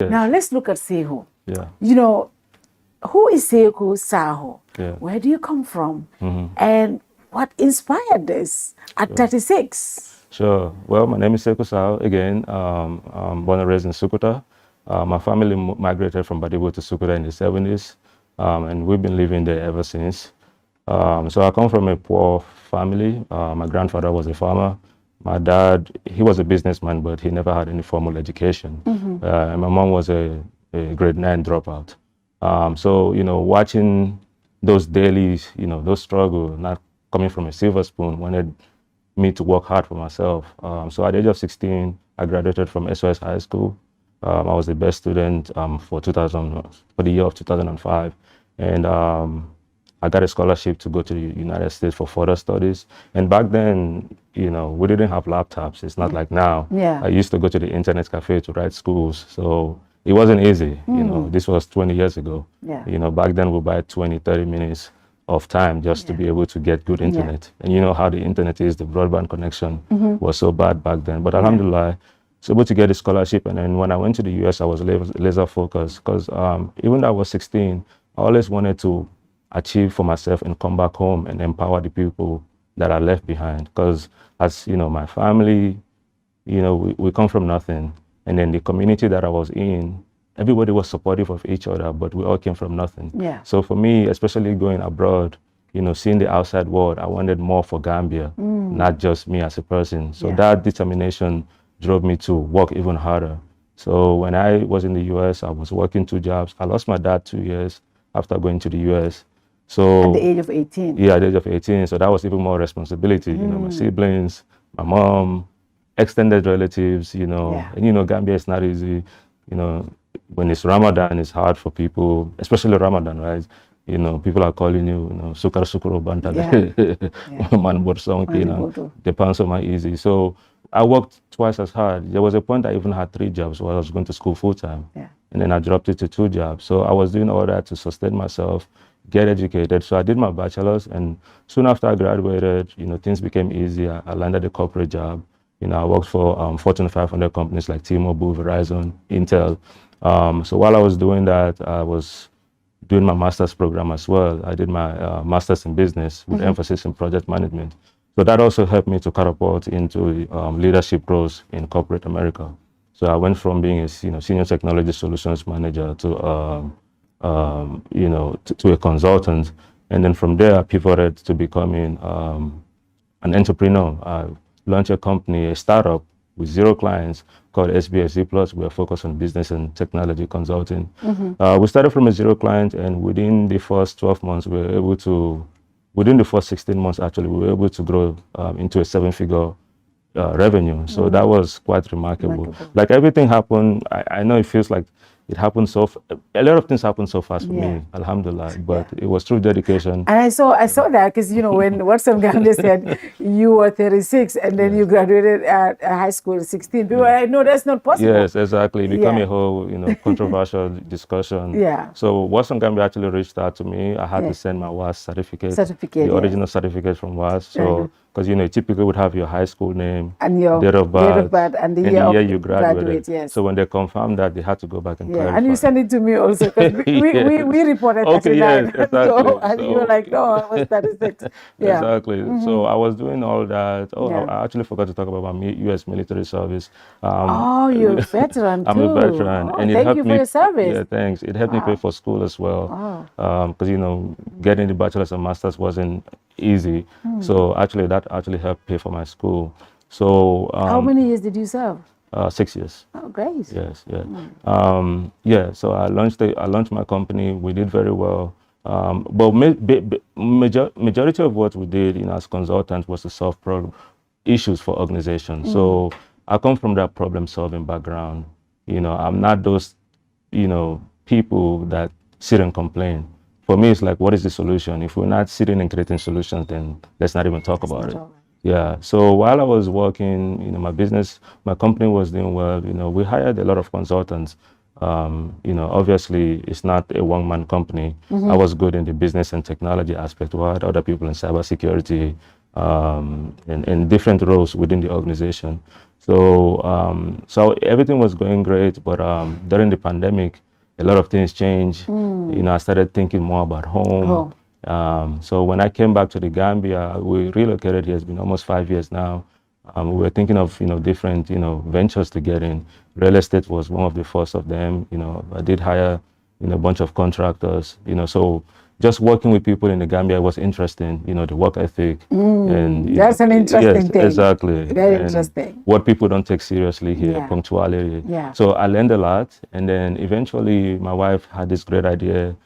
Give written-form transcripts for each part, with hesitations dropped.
Yes. Now let's look at Saikou. Yeah. You know, who is Saikou Sawo? Yeah. Where do you come from? And what inspired this at 36? Sure. Well, my name is Saikou Sawo. Again, I'm born and raised in Sukuta. My family migrated from Badibu to Sukuta in the 70s, and we've been living there ever since. So I come from a poor family. My grandfather was a farmer. My dad, he was a businessman, but he never had any formal education. And my mom was a grade 9 dropout. So, watching those dailies, those struggles, not coming from a silver spoon, wanted me to work hard for myself. So at the age of 16, I graduated from SOS High School. I was the best student for the year of 2005. And I got a scholarship to go to the United States for further studies. And back then, we didn't have laptops. It's not like now. Yeah. I used to go to the internet cafe to write schools. So it wasn't easy. This was 20 years ago. Yeah. Back then we buy 20, 30 minutes of time just to be able to get good internet. And you know how the internet is, the broadband connection was so bad back then. But alhamdulillah, I was able to get a scholarship. And then when I went to the US, I was laser focused because even though I was 16, I always wanted to achieve for myself and come back home and empower the people that are left behind. Because as my family, we come from nothing. And then the community that I was in, everybody was supportive of each other, but we all came from nothing. Yeah. So for me, especially going abroad, seeing the outside world, I wanted more for Gambia, not just me as a person. So that determination drove me to work even harder. So when I was in the US, I was working 2 jobs. I lost my dad 2 years after going to the US. So at the age of 18? Yeah, at the age of 18. So that was even more responsibility. My siblings, my mom, extended relatives, and Gambia is not easy. When it's Ramadan, it's hard for people, especially Ramadan, right? People are calling you, sukar sukuro bantale, man borsong, the pounds are easy. So I worked twice as hard. There was a point I even had 3 jobs while I was going to school full time. And then I dropped it to 2 jobs. So I was doing all that to sustain myself, get educated. So I did my bachelor's, and soon after I graduated, things became easier. I landed a corporate job. I worked for Fortune 500 companies like T-Mobile, Verizon, Intel. So while I was doing that, I was doing my master's program as well. I did my master's in business with emphasis in project management. So that also helped me to catapult into leadership roles in corporate America. So I went from being a senior technology solutions manager to to a consultant, and then from there I pivoted to becoming an entrepreneur. I launched a company, a startup with 0 clients called SBSC Plus. We are focused on business and technology consulting. We started from a 0 client, and within the first 12 months, we were able to, within the first 16 months, actually, we were able to grow into a 7-figure revenue. So that was quite remarkable. Like everything happened, I know it feels like it happened a lot of things happened so fast for me, alhamdulillah, but it was through dedication. And I saw that because, when Watson Gambia said you were 36 and then you graduated at high school at 16, people were like, no, that's not possible. Yes, exactly. It became a whole, controversial discussion. So Watson Gambia actually reached out to me. I had to send my WAS certificate, the original certificate from WAS. So, because, you typically would have your high school name, and your date of birth, and the year you graduated. Yes. So when they confirmed that, they had to go back and clarify. And you sent it to me also, because we reported 39. Yes, exactly. And you were like, no, I was 36. Exactly. So I was doing all that. I actually forgot to talk about my U.S. military service. You're a veteran too. I'm a veteran. And thank you for your service. Yeah, thanks. It helped me pay for school as well. Because, getting the bachelor's and master's wasn't easy. So actually, that actually helped pay for my school. So how many years did you serve? 6 years. Oh, great. Yes, yeah. So I launched my company. We did very well. But majority of what we did, as consultants, was to solve issues for organizations. So I come from that problem-solving background. I'm not those, people that sit and complain. For me, it's like, what is the solution? If we're not sitting and creating solutions, then let's not even talk about it. Yeah. So while I was working, my company was doing well. We hired a lot of consultants. Obviously, it's not a one-man company. I was good in the business and technology aspect. We had other people in cybersecurity, in different roles within the organization. So so everything was going great, but during the pandemic, a lot of things changed. You know, I started thinking more about home. So when I came back to the Gambia, we relocated here. It's been almost 5 years now. We were thinking of different ventures to get in. Real estate was one of the first of them. I did hire a bunch of contractors. So just working with people in the Gambia was interesting. The work ethic and that's an interesting yes, thing. Exactly. Very and interesting. What people don't take seriously here, punctuality. So I learned a lot, and then eventually my wife had this great idea,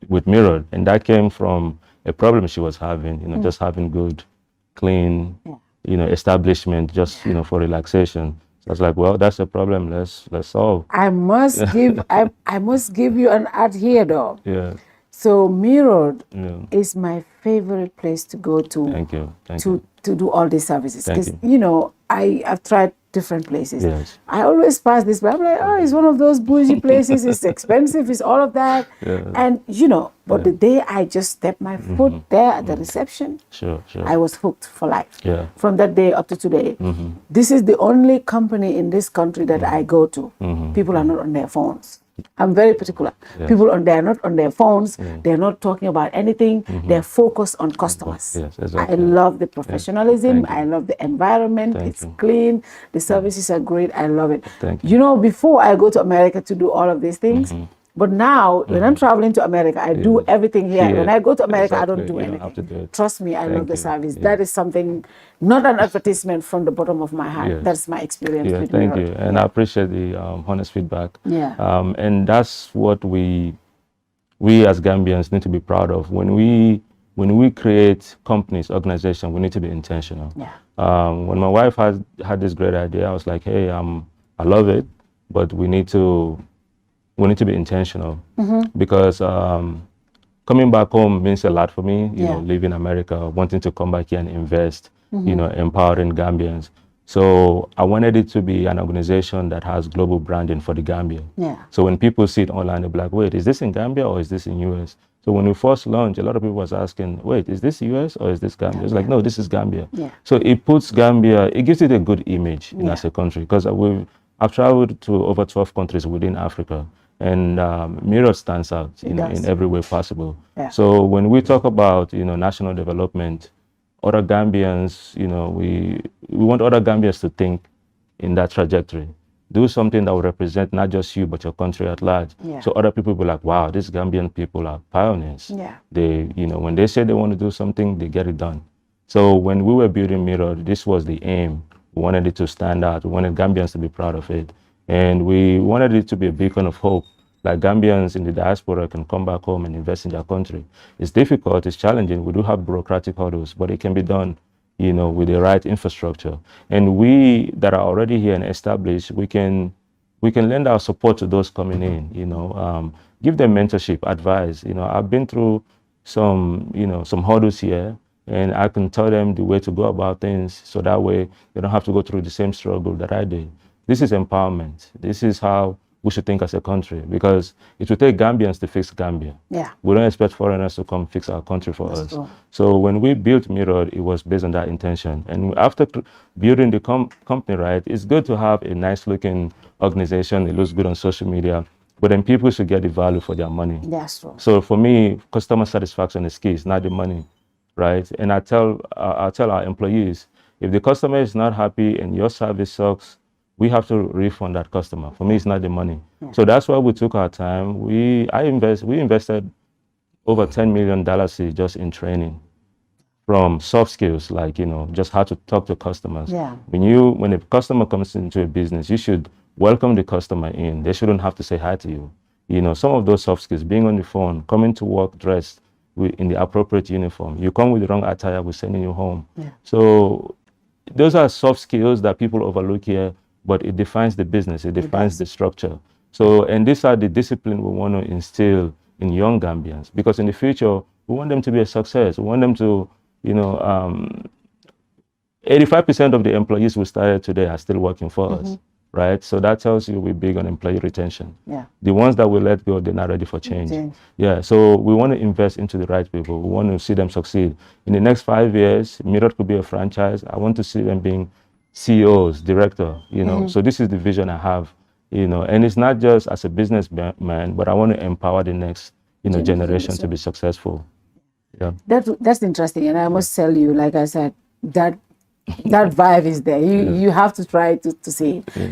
with Mirror, and that came from a problem she was having. Just having good, clean, establishment just for relaxation. So I was like, well, that's a problem. Let's solve. I must give I must give you an ad here though. Yeah. So Mirror is my favorite place to go to. Thank you. To do all these services, because I've tried different places. Yes. I always pass this, but I'm like, oh, it's one of those bougie places. It's expensive. It's all of that. And but the day I just stepped my foot there at the reception, sure. I was hooked for life. Yeah. From that day up to today, this is the only company in this country that I go to. People are not on their phones. I'm very particular. Yes. People they're not on their phones. They're not talking about anything. They're focused on customers. Yes, exactly. I love the professionalism. Yes. I love the environment. Thank it's you. clean. The services are great. I love it. Thank you. Before I go to America to do all of these things, but now when I'm traveling to America, I do everything here. When I go to America, I don't do anything. Have to do it. Trust me, I love the service. That is something, not an advertisement, from the bottom of my heart. That's my experience with thank Mirror. you. And I appreciate the honest feedback. Yeah. And that's what we as Gambians need to be proud of. When we create companies, organizations, we need to be intentional. Yeah. When my wife had this great idea, I was like, hey, I love it, but we need to be intentional, because coming back home means a lot for me. Leaving America, wanting to come back here and invest, empowering Gambians. So I wanted it to be an organization that has global branding for the Gambia. Yeah. So when people see it online, they're like, wait, is this in Gambia or is this in US? So when we first launched, a lot of people was asking, wait, is this US or is this Gambia? It's like, no, this is Gambia. Yeah. So it puts Gambia, it gives it a good image as a country, because I've traveled to over 12 countries within Africa, and Mirror stands out, in every way possible. Yeah. So when we talk about, national development, other Gambians, we want other Gambians to think in that trajectory. Do something that will represent not just you, but your country at large. Yeah. So other people will be like, wow, these Gambian people are pioneers. Yeah. They, when they say they want to do something, they get it done. So when we were building Mirror, this was the aim. We wanted it to stand out. We wanted Gambians to be proud of it. And we wanted it to be a beacon of hope. Like Gambians in the diaspora can come back home and invest in their country. It's difficult, it's challenging. We do have bureaucratic hurdles, but it can be done, with the right infrastructure. And we that are already here and established, we can lend our support to those coming in, give them mentorship, advice. I've been through some hurdles here, and I can tell them the way to go about things, so that way they don't have to go through the same struggle that I did. This is empowerment. This is how we should think as a country, because it will take Gambians to fix Gambia. Yeah. We don't expect foreigners to come fix our country for That's us. true. So when we built Mirror, it was based on that intention. And after building the company, right, it's good to have a nice looking organization. It looks good on social media, but then people should get the value for their money. That's true. So for me, customer satisfaction is key. It's not the money, right? And I tell our employees, if the customer is not happy and your service sucks, we have to refund that customer. For me, it's not the money. Yeah. So that's why we took our time. We invested over $10 million just in training, from soft skills, like, just how to talk to customers. Yeah. When a customer comes into a business, you should welcome the customer in. They shouldn't have to say hi to you. Some of those soft skills, being on the phone, coming to work dressed in the appropriate uniform. You come with the wrong attire, we're sending you home. Yeah. So those are soft skills that people overlook here, but it defines the business, it defines the structure. So, and these are the discipline we want to instill in young Gambians, because in the future, we want them to be a success. We want them to, 85% of the employees we started today are still working for us, right? So that tells you we're big on employee retention. Yeah. The ones that we let go, they're not ready for change. Yeah, so we want to invest into the right people. We want to see them succeed. In the next 5 years, Mirror could be a franchise. I want to see them being CEOs, director, So this is the vision I have, and it's not just as a businessman, but I want to empower the next, generation to be successful. Yeah. That's interesting. And I must tell you, like I said, that vibe is there. You have to try to see it.